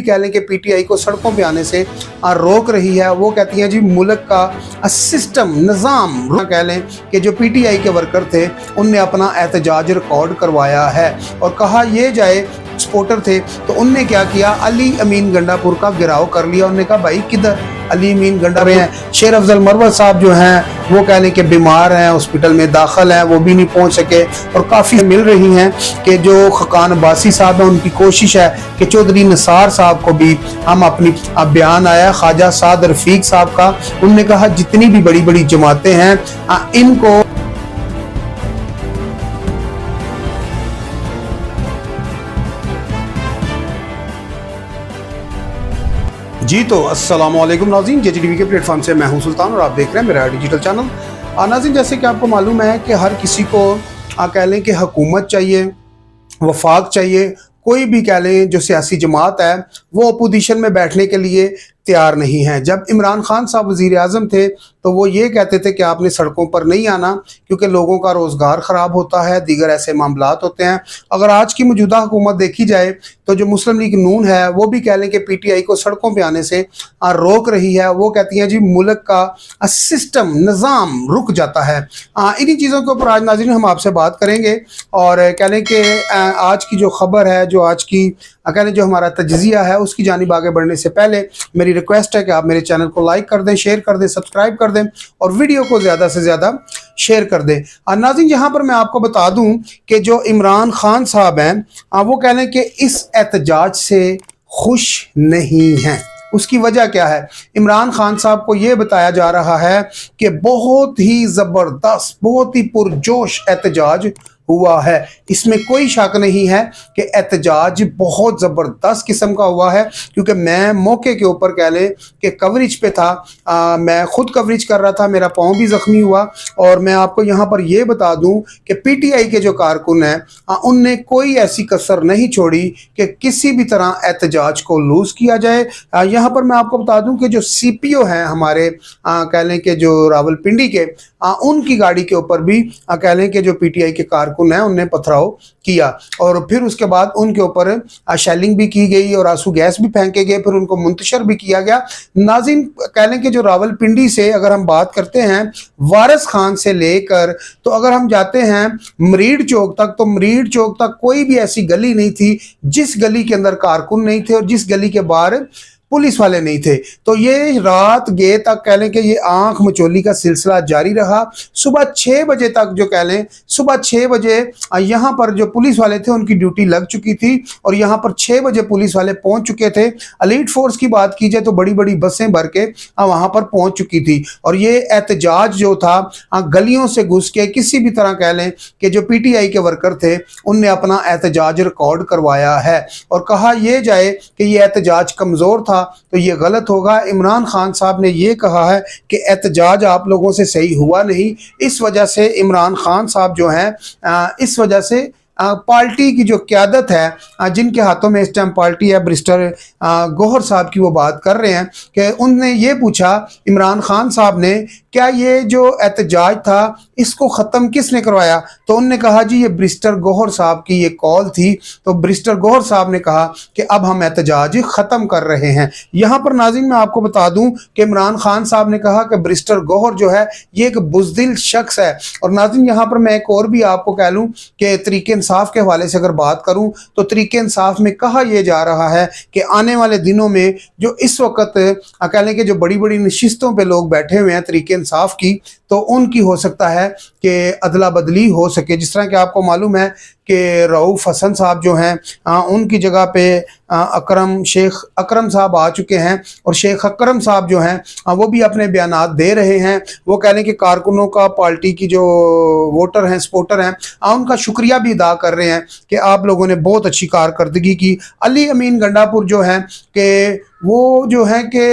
कह लें कि पीटीआई को सड़कों पे आने से रोक रही है। वो कहती हैं जी मुल्क का सिस्टम निज़ाम कह लें कि जो पीटीआई के वर्कर थे उनने अपना एहतजाज रिकॉर्ड करवाया है और कहा ये जाए सपोर्टर थे तो उनने क्या किया, अली अमीन गंडापुर का गिराव कर लिया। उन्होंने कहा भाई किधर अली अमीन गंडापुर हैं। शेर अफजल मरवत साहब जो हैं वो कह लें कि बीमार हैं, हॉस्पिटल में दाखिल हैं, वो भी नहीं पहुंच सके। और काफ़ी मिल रही हैं कि जो खकान अब्बासी साहब हैं उनकी कोशिश है कि चौधरी निसार साहब को भी हम अपनी बयान आया ख्वाजा साद रफीक साहब का, उनने कहा जितनी भी बड़ी बड़ी जमातें हैं इनको जी। तो अस्सलाम वालेकुम नाज़रीन, JGTV के प्लेटफॉर्म से मैं हूं सुल्तान और आप देख रहे हैं मेरा डिजिटल चैनल। नाज़रीन जैसे कि आपको मालूम है कि हर किसी को कह लें कि हुकूमत चाहिए, वफाक चाहिए, कोई भी कह लें जो सियासी जमात है वो अपोजिशन में बैठने के लिए तैयार नहीं है। जब इमरान खान साहब वज़ीर आज़म थे तो वो ये कहते थे कि आपने सड़कों पर नहीं आना क्योंकि लोगों का रोज़गार ख़राब होता है, दीगर ऐसे मामलात होते हैं। अगर आज की मौजूदा हुकूमत देखी जाए तो जो मुस्लिम लीग नून है वो भी कह लें कि पीटीआई को सड़कों पे आने से रोक रही है। वो कहती हैं जी मुल्क का सिस्टम निज़ाम रुक जाता है। इन्हीं चीज़ों के ऊपर आज नाज़रीन हम आपसे बात करेंगे और कह लें कि आज की जो ख़बर है, जो आज की कह लें जो हमारा तज्ज़िया है उसकी जानिब आगे बढ़ने से पहले मेरी रिक्वेस्ट है कि आप मेरे चैनल को लाइक कर दें, शेयर कर दें, सब्सक्राइब कर दें और वीडियो को ज़्यादा से ज़्यादा शेयर कर दें। नाज़रीन यहाँ पर मैं आपको बता दूं कि जो इमरान खान साहब हैं वो कह लें कि इस एहतजाज से खुश नहीं हैं। उसकी वजह क्या है? इमरान खान साहब को ये बताया जा रहा है कि बहुत ही ज़बरदस्त, बहुत ही पुरजोश एहतजाज हुआ है। इसमें कोई शक नहीं है कि एहतजाज बहुत ज़बरदस्त किस्म का हुआ है क्योंकि मैं मौके के ऊपर कह लें कि कवरेज पे था, मैं ख़ुद कवरेज कर रहा था, मेरा पाँव भी ज़ख्मी हुआ। और मैं आपको यहाँ पर यह बता दूँ कि पीटीआई के जो कारकुन हैं उनने कोई ऐसी कसर नहीं छोड़ी कि किसी भी तरह एहतजाज को लूज़ किया जाए। यहाँ पर मैं आपको बता दूँ कि जो CPO हैं हमारे कह लें कि जो रावलपिंडी के, उनकी गाड़ी के ऊपर भी कह लें कि जो पीटीआई के कारकुन हैं उनने पथराव किया और फिर उसके बाद उनके ऊपर शेलिंग भी की गई और आंसू गैस भी फेंके गए, फिर उनको मुंतशर भी किया गया। नाज़रीन कह लें कि जो रावलपिंडी से अगर हम बात करते हैं वारिस खान से लेकर तो अगर हम जाते हैं मरीड चौक तक तो मरीड चौक तक कोई भी ऐसी गली नहीं थी जिस गली के अंदर कारकुन नहीं थे और जिस गली के बाहर पुलिस वाले नहीं थे। तो ये रात गए तक कह लें कि ये आंख मचोली का सिलसिला जारी रहा। सुबह 6 बजे तक जो कह लें, सुबह 6 बजे यहाँ पर जो पुलिस वाले थे उनकी ड्यूटी लग चुकी थी और यहाँ पर 6 बजे पुलिस वाले पहुँच चुके थे। एलीट फोर्स की बात की जाए तो बड़ी बड़ी बसें भर के वहाँ पर पहुँच चुकी थी और ये एहतजाज जो था गलियों से घुस के किसी भी तरह कह लें कि जो पीटीआई के वर्कर थे उनने अपना एहतजाज रिकॉर्ड करवाया है और कहा यह जाए कि ये एहतजाज कमज़ोर था तो ये गलत होगा। इमरान खान साहब ने ये कहा है कि एहतजाज आप लोगों से सही हुआ नहीं, इस वजह से इमरान खान साहब जो हैं इस वजह से पार्टी की जो क़यादत है, जिनके हाथों में इस टाइम पार्टी है, बैरिस्टर गौहर साहब की वो बात कर रहे हैं कि उनने ये पूछा इमरान खान साहब ने क्या ये जो एहतजाज था इसको ख़त्म किसने करवाया, तो उनने कहा जी ये बैरिस्टर गौहर साहब की ये कॉल थी। तो बैरिस्टर गौहर साहब ने कहा कि अब हम एहतजाज ख़त्म कर रहे हैं। यहाँ पर नाज़रीन मैं आपको बता दूँ कि इमरान खान साहब ने कहा कि बैरिस्टर गौहर जो है ये एक बुज़दिल शख्स है। और नाज़रीन यहाँ पर मैं एक और भी आपको कह लूँ कि तरीके इंसाफ के हवाले से अगर बात करूं तो तरीके इंसाफ में कहा यह जा रहा है कि आने वाले दिनों में जो इस वक्त कह लें कि जो बड़ी बड़ी नशिस्तों पे लोग बैठे हुए हैं तरीके इंसाफ की, तो उनकी हो सकता है कि अदला बदली हो सके। जिस तरह कि आपको मालूम है कि रऊफ़ हसन साहब जो हैं उनकी जगह पे शेख अकरम साहब आ चुके हैं और शेख अकरम साहब जो हैं वो भी अपने बयानात दे रहे हैं। वो कह लें कि कारकुनों का, पार्टी की जो वोटर हैं, सपोर्टर हैं, उनका शुक्रिया भी अदा कर रहे हैं कि आप लोगों ने बहुत अच्छी कारकर्दगी की। अली अमीन गंडापुर जो हैं कि वो जो है कि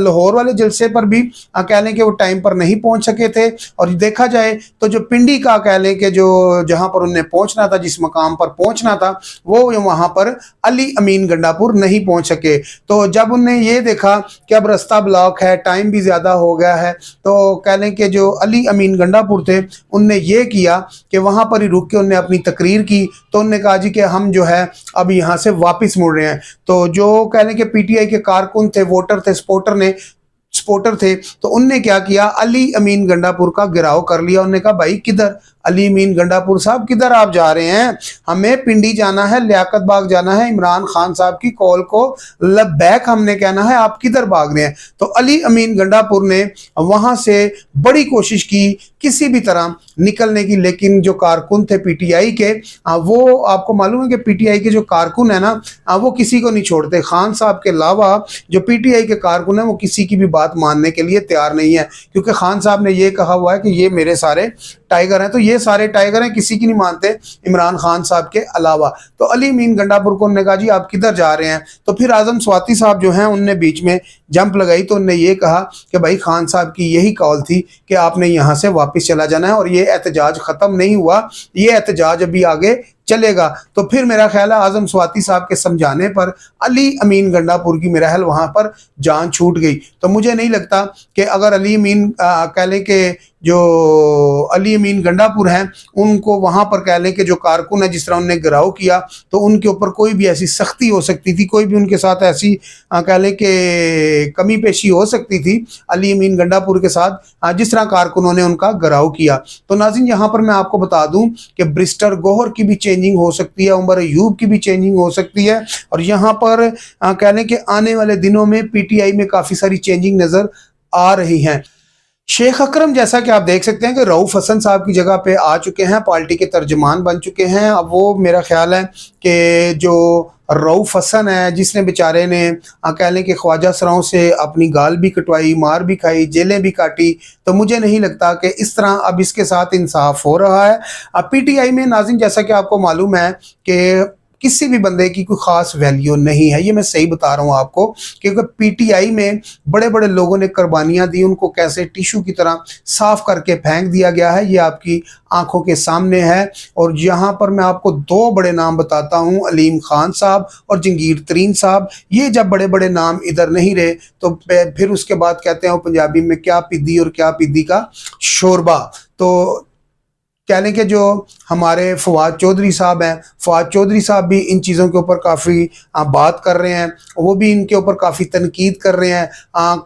लाहौर वाले जलसे पर भी कह लें कि वो टाइम पर नहीं पहुंच सके थे। और देखा जाए तो जो पिंडी का कह लें कि जो जहां पर उन्हें पहुंचना था, जिस मकाम पर पहुंचना था, वो वहां पर अली अमीन गंडापुर नहीं पहुंच सके। तो जब उन्हें ये देखा कि अब रास्ता ब्लॉक है, टाइम भी ज़्यादा हो गया है, तो कह लें कि जो अली अमीन गंडापुर थे उनने ये किया कि वहाँ पर ही रुक के उनने अपनी तकरीर की। तो उनने कहा जी कि हम जो है अब यहाँ से वापस मुड़ रहे हैं। तो जो कह लें कि पीटीआई के कारकुन थे, वोटर थे, सपोर्टर थे, तो उनने क्या किया, अली अमीन गंडापुर का घेराव कर लिया। उन्होंने कहा भाई किधर, अली अमीन गंडापुर साहब किधर आप जा रहे हैं? हमें पिंडी जाना है, लियाकत बाग जाना है, इमरान खान साहब की कॉल को लबैक हमने कहना है, आप किधर भाग रहे हैं? तो अली अमीन गंडापुर ने वहां से बड़ी कोशिश की किसी भी तरह निकलने की, लेकिन जो कारकुन थे पीटीआई के, वो आपको मालूम है कि पीटीआई के जो कारकुन है ना, वो किसी को नहीं छोड़ते। खान साहब के अलावा जो पीटीआई के कारकुन है वो किसी की भी बात मानने के लिए तैयार नहीं है, क्योंकि खान साहब ने ये कहा हुआ है कि ये मेरे सारे टाइगर हैं। तो ये सारे टाइगर हैं, किसी की नहीं मानते इमरान खान साहब के अलावा। तो अली अमीन गंडापुर को उन्होंने कहा जी आप किधर जा रहे हैं? तो फिर आजम स्वाति साहब जो हैं उनने बीच में जंप लगाई। तो उन्होंने ये कहा कि भाई खान साहब की यही कॉल थी कि आपने यहाँ से वापस चला जाना है, और ये एहतजाज ख़त्म नहीं हुआ, ये एहतजाज अभी आगे चलेगा। तो फिर मेरा ख्याल है आजम स्वाति साहब के समझाने पर अली अमीन गंडापुर की मेरा ख्याल वहाँ पर जान छूट गई। तो मुझे नहीं लगता कि अगर अली अमीन कह लें कि जो अली अमीन गंडापुर हैं उनको वहाँ पर कह लें कि जो कारकुन है जिस तरह उन्होंने गिराव किया, तो उनके ऊपर कोई भी ऐसी सख्ती हो सकती थी, कोई भी उनके साथ ऐसी कह लें कि कमी पेशी हो सकती थी अली अमीन गंडापुर के साथ, जिस तरह कारकुनों ने उनका गिराव किया। तो नाज़रीन यहाँ पर मैं आपको बता दूं कि ब्रिस्टर गोहर की भी चेंजिंग हो सकती है, उमर अयूब की भी चेंजिंग हो सकती है, और यहाँ पर कह लें कि आने वाले दिनों में पीटीआई में काफ़ी सारी चेंजिंग नज़र आ रही हैं। शेख अकरम जैसा कि आप देख सकते हैं कि रऊफ हसन साहब की जगह पे आ चुके हैं, पार्टी के तर्जमान बन चुके हैं। अब वो मेरा ख्याल है कि जो रऊफ हसन है जिसने बेचारे ने कह लें कि ख्वाजा सराओं से अपनी गाल भी कटवाई, मार भी खाई, जेलें भी काटी, तो मुझे नहीं लगता कि इस तरह अब इसके साथ इंसाफ हो रहा है। अब पीटीआई में नाज़रीन जैसा कि आपको मालूम है कि किसी भी बंदे की कोई ख़ास वैल्यू नहीं है, ये मैं सही बता रहा हूँ आपको, क्योंकि पीटीआई में बड़े बड़े लोगों ने कुर्बानियाँ दी, उनको कैसे टिशू की तरह साफ करके फेंक दिया गया है, ये आपकी आंखों के सामने है। और यहाँ पर मैं आपको दो बड़े नाम बताता हूँ, अलीम खान साहब और जंगीर तरीन साहब। ये जब बड़े बड़े नाम इधर नहीं रहे तो फिर उसके बाद कहते हैं वो पंजाबी में क्या पिद्दी और क्या पिद्दी का शोरबा। तो कह लें कि जो हमारे फवाद चौधरी साहब हैं, फवाद चौधरी साहब भी इन चीज़ों के ऊपर काफ़ी बात कर रहे हैं, वो भी इनके ऊपर काफ़ी तनकीद कर रहे हैं।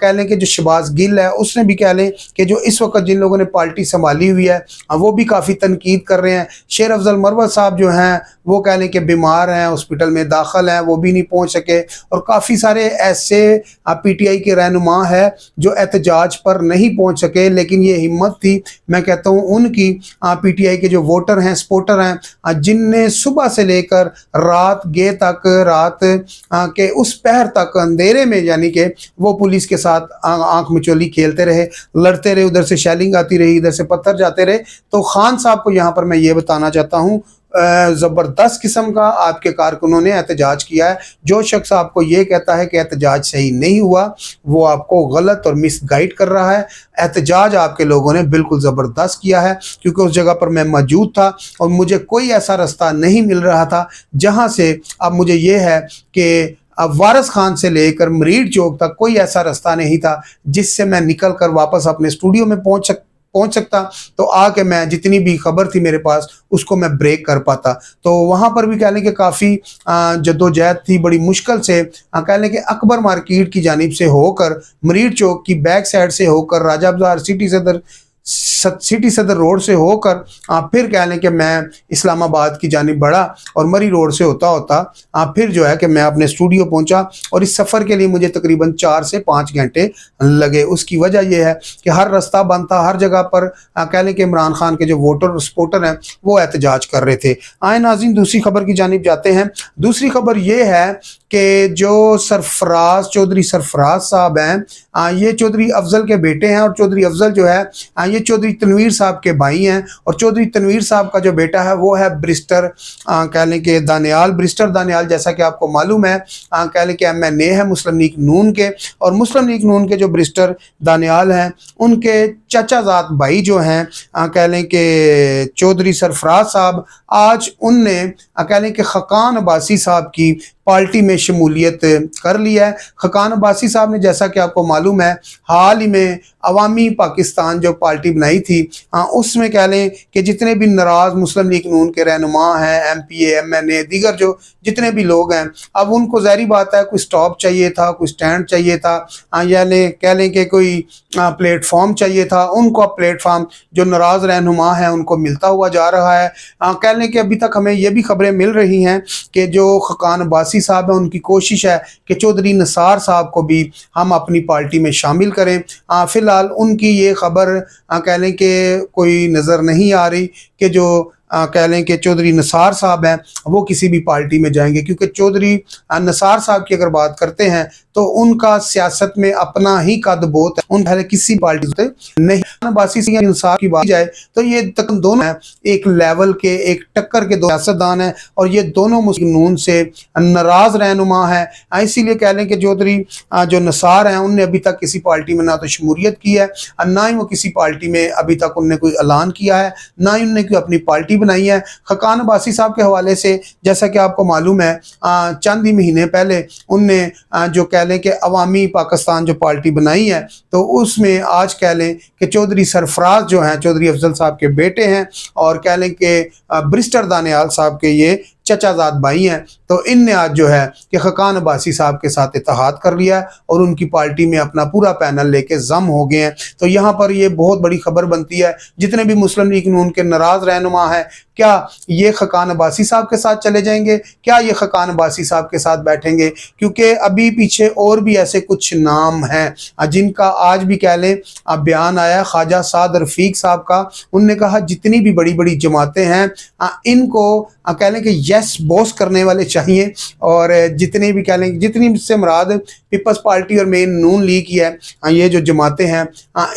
कह लें कि जो शहबाज गिल है उसने भी कह लें कि जो इस वक्त जिन लोगों ने पार्टी संभाली हुई है वो भी काफ़ी तनकीद कर रहे हैं। शेर अफजल मरवत साहब जो हैं वो कह लें कि बीमार हैं, हॉस्पिटल में दाखिल हैं, वो भी नहीं पहुँच सके। और काफ़ी सारे ऐसे पीटीआई के रहनुमा है जो एहतजाज पर नहीं पहुँच सके, लेकिन ये हिम्मत थी मैं कहता हूँ उनकी, पीटीआई के जो वोटर हैं, सपोर्टर हैं, जिनने सुबह से लेकर रात गे तक, रात के उस पहर तक अंधेरे में, यानी कि वो पुलिस के साथ आंख मिचोली खेलते रहे, लड़ते रहे, उधर से शेलिंग आती रही, इधर से पत्थर जाते रहे। तो खान साहब को यहाँ पर मैं ये बताना चाहता हूँ, ज़बरदस्त किस्म का आपके कारकुनों ने एहतजाज किया है। जो शख्स आपको ये कहता है कि एहतजाज सही नहीं हुआ, वो आपको गलत और मिसगाइड कर रहा है। एहतजाज आपके लोगों ने बिल्कुल ज़बरदस्त किया है, क्योंकि उस जगह पर मैं मौजूद था और मुझे कोई ऐसा रास्ता नहीं मिल रहा था जहाँ से अब मुझे ये है कि अब वारिस खान से लेकर मरीड चौक तक कोई ऐसा रास्ता नहीं था जिससे मैं निकल कर वापस अपने स्टूडियो में पहुँच सकता, तो आके मैं जितनी भी खबर थी मेरे पास उसको मैं ब्रेक कर पाता। तो वहाँ पर भी कह लें कि काफ़ी जद्दोजहद थी, बड़ी मुश्किल से कह लें कि अकबर मार्केट की जानिब से होकर, मरीड चौक की बैक साइड से होकर, राजा बाजार सिटी सदर रोड से होकर फिर कह लें कि मैं इस्लामाबाद की जानिब बढ़ा और मरी रोड से होता होता फिर जो है कि मैं अपने स्टूडियो पहुंचा। और इस सफ़र के लिए मुझे तकरीबन 4 से 5 घंटे लगे। उसकी वजह यह है कि हर रास्ता बंद था, हर जगह पर कह लें कि इमरान खान के जो वोटर और सपोर्टर हैं वो एहतजाज कर रहे थे। आए नाज़रीन दूसरी खबर की जानिब जाते हैं। दूसरी खबर ये है कि जो चौधरी सरफराज साहब हैं, ये चौधरी अफजल के बेटे हैं, और चौधरी अफजल जो है ये चौधरी तनवीर साहब के भाई हैं और चौधरी तनवीर साहब का जो बेटा है वो है ब्रिस्टर कह लें कि दानियाल, ब्रिस्टर दानियाल जैसा कि आपको मालूम है कह लें कि MNA है मुस्लिम लीग नून के, और मुस्लिम लीग नून के जो ब्रिस्टर दानियाल हैं उनके चाचाजाद भाई जो हैं कह लें कि चौधरी सरफराज साहब, आज उनने कह लें कि खकान अब्बासी साहब की पार्टी में शमूलियत कर लिया है। खकान अब्बासी साहब ने जैसा कि आपको मालूम है हाल ही में अवामी पाकिस्तान जो पार्टी बनाई थी उसमें कह लें कि जितने भी नाराज़ मुस्लिम लीग नून के रहनुमा हैं, MPA MNA दीगर जो जितने भी लोग हैं, अब उनको ज़ाहिर बात है कोई स्टॉप चाहिए था, कोई स्टैंड चाहिए था, यानी कह लें कि कोई प्लेटफॉर्म चाहिए था। उनको अब प्लेटफॉर्म जो नाराज़ रहनुमा हैं उनको मिलता हुआ जा रहा है। कह लें कि अभी तक हमें ये भी खबरें मिल रही हैं कि जो खकान अब्बासी साहब है उनकी कोशिश है कि चौधरी निसार साहब को भी हम अपनी पार्टी में शामिल करें। फिलहाल उनकी ये खबर कह लें कि कोई नज़र नहीं आ रही कि जो कह लें कि चौधरी निसार साहब हैं वो किसी भी पार्टी में जाएंगे, क्योंकि चौधरी निसार साहब की अगर बात करते हैं तो उनका सियासत में अपना ही कद बहुत है, उन पहले किसी पार्टी से नहीं। अब्बासी से निसार की बात जाए तो ये तक दोनों हैं एक लेवल के, एक टक्कर के दो सियासतदान हैं और ये दोनों मुस्लिम नून से नाराज रहनुमा है। इसीलिए कह लें कि चौधरी जो निसार हैं उनने अभी तक किसी पार्टी में ना तो शमूलियत की है और ना ही वो किसी पार्टी में अभी तक उनने कोई ऐलान किया है, ना ही उनने कोई अपनी पार्टी बनाई है। खकान अब्बासी साहब के हवाले से जैसा कि आपको मालूम है चंद ही महीने पहले उनने जो कह लें कि अवामी पाकिस्तान जो पार्टी बनाई है तो उसमें आज कह लें कि चौधरी सरफराज जो हैं चौधरी अफजल साहब के बेटे हैं और कह लें कि ब्रिस्टर दानियाल साहब के ये चचाजाद भाई हैं, तो इनने आज जो है कि खकान अब्बासी साहब के साथ इत्तेहाद कर लिया है और उनकी पार्टी में अपना पूरा पैनल लेके जम हो गए हैं। तो यहाँ पर ये बहुत बड़ी खबर बनती है, जितने भी मुस्लिम लीग नून के नाराज रहनुमा हैं क्या ये खकान अब्बासी साहब के साथ चले जाएंगे, क्या ये खकान अब्बासी साहब के साथ बैठेंगे, क्योंकि अभी पीछे और भी ऐसे कुछ नाम हैं जिनका आज भी कह लें बयान आया ख्वाजा साद रफीक साहब का। उनने कहा जितनी भी बड़ी बड़ी जमातें हैं इनको कह लें कि यस बॉस करने वाले चाहिए, और जितने भी कह लें जितनी से मुराद पीपल्स पार्टी और मेन नून लीग की है ये जो जमातें हैं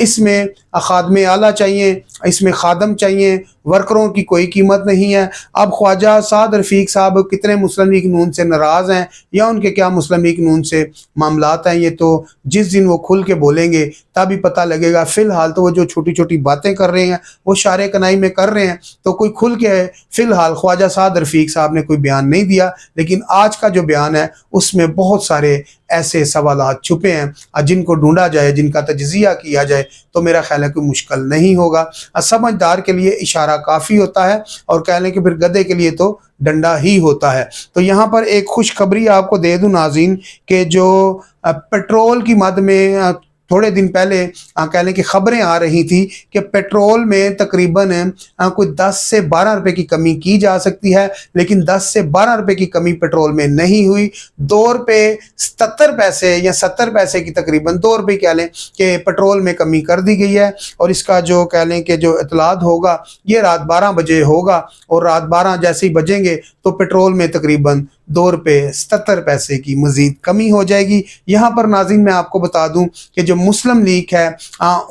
इसमें खादमे आला चाहिए, इसमें खादम चाहिए, वर्करों की कोई कीमत नहीं है। अब ख्वाजा साद रफीक साहब कितने मुस्लिम लीग नून से नाराज़ हैं या उनके क्या मुस्लिम लीग नून से मामलात हैं, ये तो जिस दिन वो खुल के बोलेंगे तभी पता लगेगा। फ़िलहाल तो वो जो छोटी छोटी बातें कर रहे हैं वो शारे कनाई में कर रहे हैं, तो कोई खुल के फ़िलहाल ख्वाजा साद रफीक साहब ने कोई बयान नहीं दिया, लेकिन आज का जो बयान है उसमें बहुत सारे ऐसे सवालात छुपे हैं जिनको ढूंढा जाए, जिनका तज्जिया किया जाए तो मेरा ख्याल है कि मुश्किल नहीं होगा। समझदार के लिए इशारा काफ़ी होता है और कह लें कि फिर गधे के लिए तो डंडा ही होता है। तो यहाँ पर एक खुशखबरी आपको दे दूं नाज़रीन कि जो पेट्रोल की मद में थोड़े दिन पहले कह लें कि खबरें आ रही थी कि पेट्रोल में तकरीबन कोई 10 से 12 रुपए की कमी की जा सकती है, लेकिन 10 से 12 रुपए की कमी पेट्रोल में नहीं हुई। 2 रुपये 77 पैसे या 70 पैसे की तकरीबन 2 रुपये कह लें कि पेट्रोल में कमी कर दी गई है, और इसका जो कह लें कि जो इतलात होगा ये रात 12 बजे होगा, और रात 12 जैसे ही बजेंगे तो पेट्रोल में तकरीबन 2 रुपये 77 पैसे की मज़ीद कमी हो जाएगी। यहाँ पर नाज़रीन मैं आपको बता दूं कि जो मुस्लिम लीग है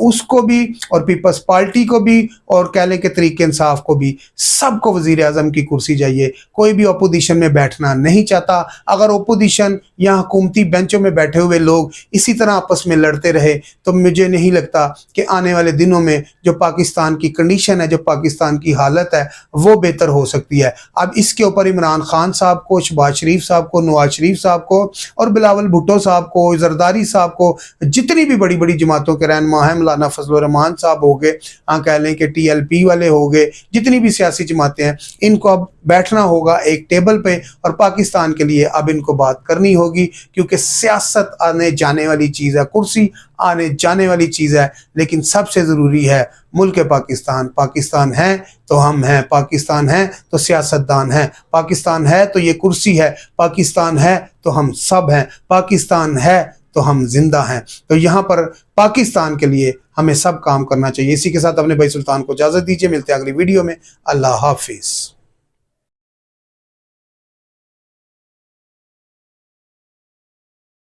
उसको भी और पीपल्स पार्टी को भी और कह लें कि तरीके इंसाफ को भी सबको वज़ीर आज़म की कुर्सी चाहिए। कोई भी अपोजिशन में बैठना नहीं चाहता। अगर अपोजिशन या हुकूमती बेंचों में बैठे हुए लोग इसी तरह आपस में लड़ते रहे तो मुझे नहीं लगता कि आने वाले दिनों में जो पाकिस्तान की कंडीशन है, जो पाकिस्तान की हालत है वो बेहतर हो सकती है। अब इसके ऊपर इमरान खान साहब को, शहबाज शरीफ साहब को, नवाज शरीफ साहब को और बिलावल भुट्टो साहब को, जरदारी साहब को, जितनी भी बड़ी बड़ी जमातों के रहनुमा हैं, मौलाना फजल रहमान साहब हो गए, कह लें कि TLP वाले हो गए, जितनी भी सियासी जमातें हैं, इनको अब बैठना होगा एक टेबल पे और पाकिस्तान के लिए अब इनको बात करनी होगी, क्योंकि सियासत आने जाने वाली चीज़ है, कुर्सी आने जाने वाली चीज़ है, लेकिन सबसे ज़रूरी है मुल्क पाकिस्तान। पाकिस्तान है तो हम हैं, पाकिस्तान है तो सियासतदान हैं, पाकिस्तान है तो ये कुर्सी है, पाकिस्तान है तो हम सब हैं, पाकिस्तान है तो हम जिंदा हैं। तो यहाँ पर पाकिस्तान के लिए हमें सब काम करना चाहिए। इसी के साथ अपने भाई सुल्तान को इजाज़त दीजिए, मिलते हैं अगली वीडियो में। अल्लाह हाफिज़।